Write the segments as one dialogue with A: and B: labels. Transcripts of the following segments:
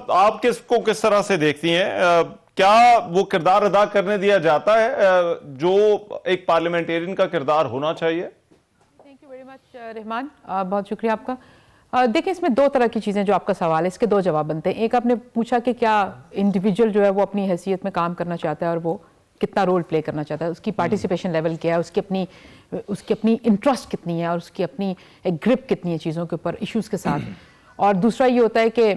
A: آپ کو کس طرح سے دیکھتی ہیں؟ کیا وہ کردار ادا کرنے دیا جاتا ہے جو ایک پارلیمنٹیرین کا کردار ہونا چاہیے؟
B: تھینک یو ویری مچ رحمان، بہت شکریہ آپ کا۔ دیکھیں، اس میں دو طرح کی چیزیں جو آپ کا سوال ہے، اس کے دو جواب بنتے ہیں۔ ایک آپ نے پوچھا کہ کیا انڈیویجول جو ہے وہ اپنی حیثیت میں کام کرنا چاہتا ہے اور وہ کتنا رول پلے کرنا چاہتا ہے، اس کی پارٹیسپیشن لیول کیا ہے، اس کی اپنی انٹرسٹ کتنی ہے اور اس کی اپنی ایک گرپ کتنی ہے چیزوں کے اوپر، ایشوز کے ساتھ۔ اور دوسرا یہ ہوتا ہے کہ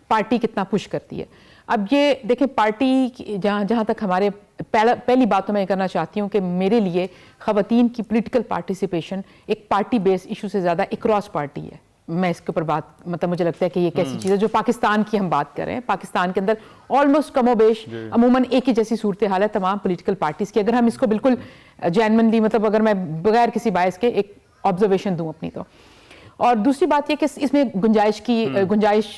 B: پارٹی کتنا پش کرتی ہے۔ اب یہ دیکھیں، پارٹی جہاں تک ہمارے پہلی بات تو میں یہ کرنا چاہتی ہوں کہ میرے لیے خواتین کی پولیٹیکل پارٹیسپیشن ایک پارٹی بیس ایشو سے زیادہ ایک کراس پارٹی ہے۔ میں اس کے اوپر بات مجھے لگتا ہے کہ یہ ایک ایسی چیز ہے جو پاکستان کی ہم بات کر رہے ہیں، پاکستان کے اندر آلموسٹ کم و بیش عموماً ایک ہی جیسی صورتحال ہے تمام پولیٹیکل پارٹیز کی، اگر ہم اس کو بالکل جینوئنلی اگر میں بغیر کسی باعث کے ایک آبزرویشن دوں اپنی تو۔ اور دوسری بات یہ کہ اس میں گنجائش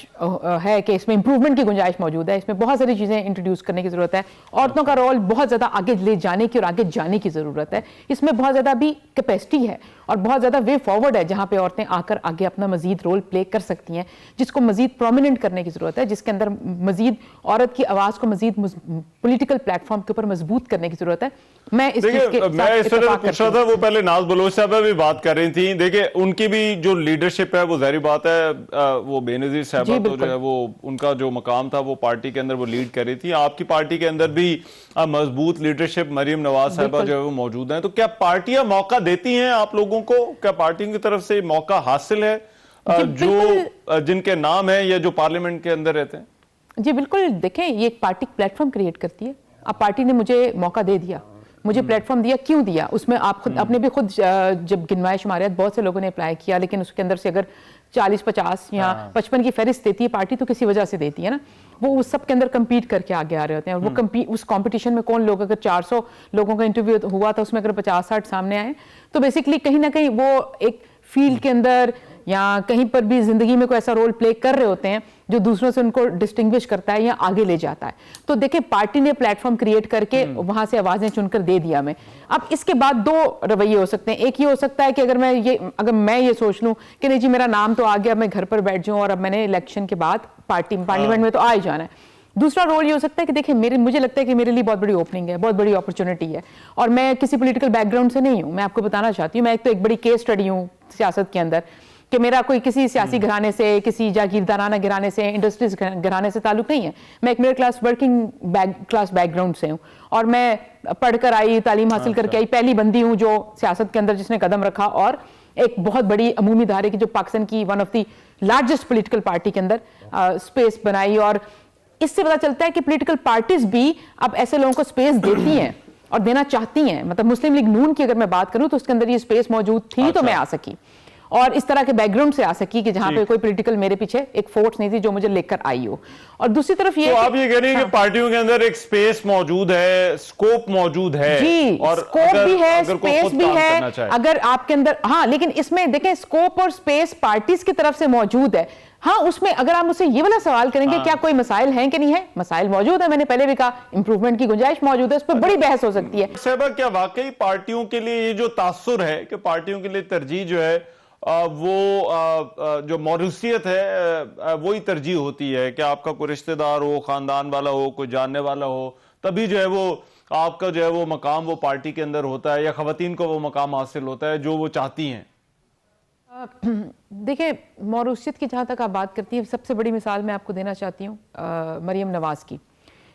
B: ہے کہ اس میں امپروومنٹ کی گنجائش موجود ہے، اس میں بہت ساری چیزیں انٹروڈیوس کرنے کی ضرورت ہے، عورتوں کا رول بہت زیادہ آگے لے جانے کی اور آگے جانے کی ضرورت ہے، اس میں بہت زیادہ بھی کیپیسٹی ہے اور بہت زیادہ وے فارورڈ ہے جہاں پہ عورتیں آ کر آگے اپنا مزید رول پلے کر سکتی ہیں، جس کو مزید پرومیننٹ کرنے کی ضرورت ہے، جس کے اندر مزید عورت کی آواز کو مزید پولیٹیکل پلیٹ فارم کے اوپر مضبوط کرنے کی ضرورت ہے۔ میں اس
A: طرح پوچھ رہا تھا، وہ پہلے ناز بلوچ صاحبہ بھی بات کر رہی تھیں، دیکھیں ان کی بھی جو لیڈرشپ ہے وہ ظاہری بات ہے، وہ بے نظیر صاحبہ تو جو ہے وہ ان کا جو مقام تھا وہ پارٹی کے اندر وہ لیڈ کر رہی تھی، آپ کی پارٹی کے اندر بھی مضبوط لیڈرشپ مریم نواز صاحبہ جو ہے وہ موجود ہیں، تو کیا پارٹیاں موقع دیتی ہیں آپ لوگوں کو؟ کیا پارٹیوں کی طرف سے موقع حاصل ہے جو جن کے نام ہیں یا جو پارلیمنٹ کے اندر رہتے ہیں؟
B: جی بالکل، دیکھیں یہ ایک پارٹی پلیٹ فارم کریٹ کرتی ہے۔ اب پارٹی نے مجھے موقع دے دیا، مجھے پلیٹ فارم دیا، کیوں دیا؟ اس میں آپ نے بھی خود جب گنوائے شماریات بہت سے لوگوں نے اپلائی کیا، لیکن اس کے اندر سے اگر 40 50 یا 55 کی فہرست دیتی ہے پارٹی تو کسی وجہ سے دیتی ہے نا، وہ اس سب کے اندر کمپیٹ کر کے آگے آ رہے ہوتے ہیں، اور وہ اس کمپٹیشن میں کون لوگ، اگر 400 لوگوں کا انٹرویو ہوا تھا اس میں اگر 50 60 سامنے آئے تو بیسکلی کہیں نہ کہیں وہ ایک فیلڈ کے اندر یا کہیں پر بھی زندگی میں کوئی ایسا رول پلے کر رہے ہوتے ہیں جو دوسروں سے ان کو ڈسٹنگوش کرتا ہے یا آگے لے جاتا ہے۔ تو دیکھیں پارٹی نے پلیٹ فارم کریٹ کر کے وہاں سے آوازیں چن کر دے دیا میں۔ اب اس کے بعد دو رویے ہو سکتے ہیں، ایک یہ ہو سکتا ہے کہ اگر میں یہ سوچ لوں کہ نہیں جی میرا نام تو آ گیا، میں گھر پر بیٹھ جاؤں اور اب میں نے الیکشن کے بعد پارلیمنٹ میں تو آ ہی جانا ہے۔ دوسرا رول یہ ہو سکتا ہے کہ دیکھیں مجھے لگتا ہے کہ میرے لیے بہت بڑی اوپننگ ہے، بہت بڑی اپرچونٹی ہے، اور میں کسی پولیٹیکل بیک گراؤنڈ سے نہیں ہوں، میں آپ کو بتانا چاہتی ہوں، میں ایک بڑی کیس اسٹڈی ہوں سیاست کے اندر، کہ میرا کوئی کسی سیاسی گھرانے سے، کسی جاگیردارانہ گھرانے سے، انڈسٹریز گھرانے سے تعلق نہیں ہے، میں ایک middle class working class back ground سے ہوں، اور میں پڑھ کر آئی، تعلیم حاصل کر کے آئی، پہلی بندی ہوں جو سیاست کے اندر جس نے قدم رکھا اور ایک بہت بڑی عمومی دھارے کی جو پاکستان کی one of the largest political party کے اندر اسپیس بنائی۔ اور اس سے پتہ چلتا ہے کہ پولیٹیکل پارٹیز بھی اب ایسے لوگوں کو اسپیس دیتی ہیں اور دینا چاہتی ہیں، مطلب مسلم لیگ نون کی اگر میں بات کروں تو اس کے اندر یہ اسپیس موجود تھی تو میں آ سکی، اور اس طرح کے بیک گراؤنڈ سے آ سکی کہ جہاں پہ کوئی پولیٹیکل میرے پیچھے ایک فورس نہیں تھی جو مجھے لے کر آئی ہو۔ اور دوسری طرف یہ
A: تو آپ یہ کہہ رہی ہیں کہ پارٹیوں کے اندر ایک سپیس موجود ہے، سکوپ موجود ہے،
B: جی سکوپ بھی ہے، سپیس بھی ہے، اگر آپ کے اندر ہاں، لیکن اس میں دیکھیں سکوپ اور سپیس پارٹیز کی طرف سے موجود ہے۔ ہاں اس میں اگر آپ مجھ سے یہ والا سوال کریں گے کیا کوئی مسائل ہیں کہ نہیں ہے، مسائل موجود ہیں، میں نے پہلے بھی کہا امپروومنٹ کی گنجائش موجود ہے، اس پہ بڑی بحث ہو سکتی ہے۔
A: صاحبہ کیا واقعی پارٹیوں کے لیے یہ جو تاثر ہے کہ پارٹیوں کے لیے ترجیح جو ہے وہ جو موروثیت ہے وہی ترجیح ہوتی ہے کہ آپ کا کوئی رشتہ دار ہو، خاندان والا ہو، کوئی جاننے والا ہو، تبھی جو ہے وہ آپ کا جو ہے وہ مقام وہ پارٹی کے اندر ہوتا ہے، یا خواتین کو وہ مقام حاصل ہوتا ہے جو وہ چاہتی ہیں؟
B: دیکھیں موروثیت کی جہاں تک آپ بات کرتی ہیں، سب سے بڑی مثال میں آپ کو دینا چاہتی ہوں مریم نواز کی۔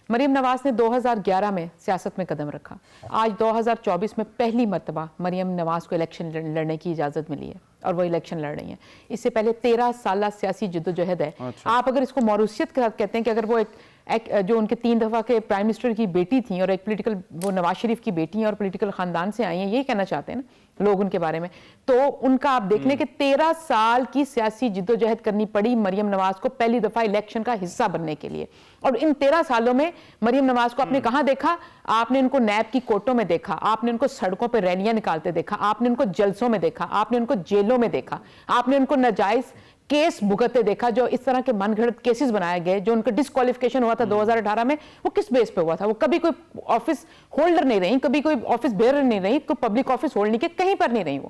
B: مریم نواز نے 2011 میں سیاست میں قدم رکھا، آج 2024 میں پہلی مرتبہ مریم نواز کو الیکشن لڑنے کی اجازت ملی ہے اور وہ الیکشن لڑ رہی ہیں۔ اس سے پہلے 13 سالہ سیاسی جدوجہد ہے۔ آپ اگر اس کو موروثیت کے ساتھ کہتے ہیں کہ اگر وہ ایک جو ان کے 3 دفعہ کے پرائم منسٹر کی بیٹی تھیں اور ایک پولیٹیکل وہ نواز شریف کی بیٹی ہیں اور پولیٹیکل خاندان سے آئی ہیں، یہی کہنا چاہتے ہیں نا لوگ ان کے بارے میں، تو ان کا آپ دیکھ لیں کہ 13 سال کی سیاسی جدوجہد کرنی پڑی مریم نواز کو پہلی دفعہ الیکشن کا حصہ بننے کے لیے۔ اور ان 13 سالوں میں مریم نواز کو آپ نے کہاں دیکھا؟ آپ نے ان کو نیب کی کوٹوں میں دیکھا، آپ نے ان کو سڑکوں پہ ریلیاں نکالتے دیکھا، آپ نے ان کو جلسوں میں دیکھا، آپ نے ان کو جیلوں میں دیکھا، آپ نے ان کو ناجائز کیس بھگتتے دیکھا، جو اس طرح کے من گھڑت کیسز بنائے گئے، جو ان کا ڈسکوالیفیکیشن ہوا تھا 2018 میں، وہ کس بیس پہ ہوا تھا؟ وہ کبھی کوئی آفس ہولڈر نہیں رہی، کبھی کوئی آفس بیئرر نہیں رہی، کوئی پبلک آفس ہولڈ نہیں کیا، کہیں پر نہیں رہی وہ،